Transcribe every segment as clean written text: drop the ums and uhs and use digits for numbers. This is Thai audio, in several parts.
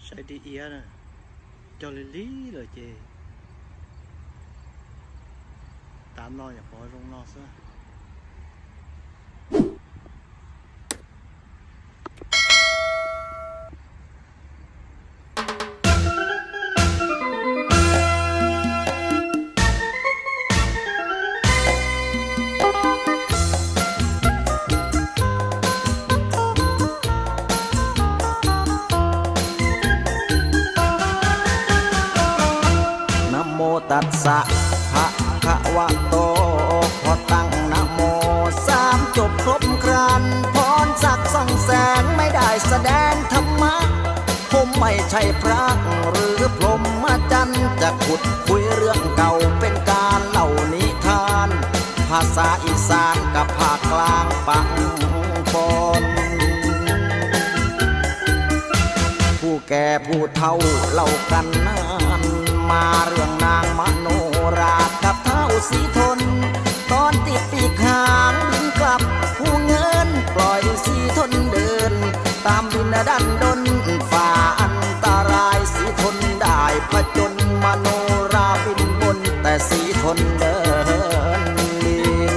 ใส่ดีเอียน่ะจอลิลี่เลยเจตามนอนอย่าปล่อยลงนอนซะนะโมตัสสะภะคะวะโตพอตั้งนะโมสามจบครบครันพรสักส่องแสงไม่ได้แสดงธรรมะผมไม่ใช่พระหรือพรหมจันทร์จะขุดคุยเรื่องเก่าเป็นการเล่านิทานภาษาอีสานกับภาคกลางปังปนผู้แก่ผู้เฒ่าเล่ากันนานมาเรื่องนางมโนรากับเท้าสีทนตอนติดปีกหางบินกลับผู้เงินปล่อยสีทนเดินตามดินดันดนฝ่าอันตรายสีทนได้ผจญมโนราบินบนแต่สีทนเดินดิน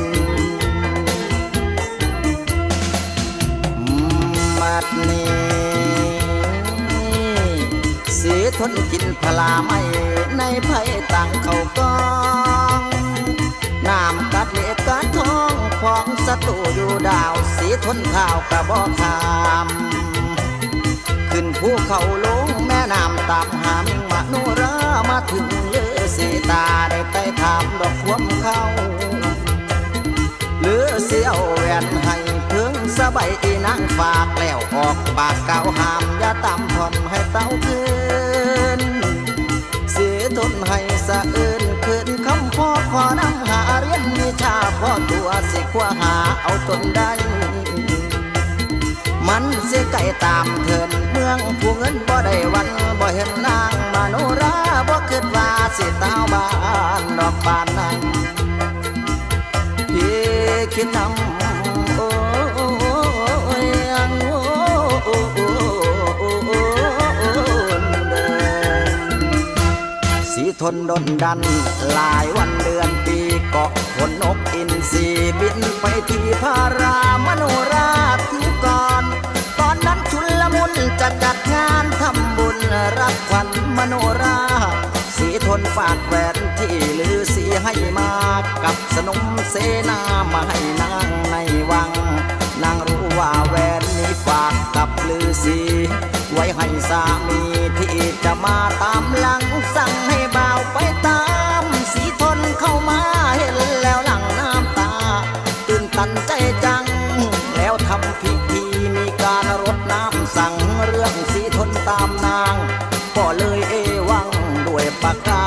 มัดนี้สีทนกินพลาไม่ในไผ่ต่างเขากองน้ำกัดเล็กกัดท้องของศัตรูอยู่ดาวสีทนข้าวกระบอกขามขึ้นภูเขาลงแม่น้ำตามหามมโนรามาถึงเลือสีตาได้ใต้ถามดอกควมเขาหรือเสียวแหวนให้ถึงสบายอีนางฝากแล้วออกปากเก่าหามอย่าตามผ่อนให้เต้าคืนเสียทนให้สะอื่นคืนคำพ่อขอนำหาเรียนวิชาพ่อตัวสิขวาหาเอาตนได้มันเสียไก่ตามเถินเมืองผู้เงินบ่ได้วันบ่เห็นนางมโนราบ่คิดว่าสิเต้าบ้านดอกบานนั้นพี่คิดนำโอ้ยสีทนดนดันหลายวันเดือนปีเกาะขนนกอินทรีบินไปที่พารามโนราถึงก่อนตอนนั้นชุลมุนจะจัดงานทำบุญรับขวัญมโนราสีทนฝากแหวนที่ลือสีให้มากับสนมเสนามาให้นางในวังนางรู้ว่าแหวนนี้ฝากกับลือสีไว้ให้สามีที่จะมาตามหลังสั่งให้บ่าวไปตามสีทนเข้ามาเห็นแล้วหลั่งน้ำตาตื่นตันใจจังแล้วทำพิธีมีการรดน้ำสั่งเรื่องสีทนตามนางก็เลยเอวังด้วยประกา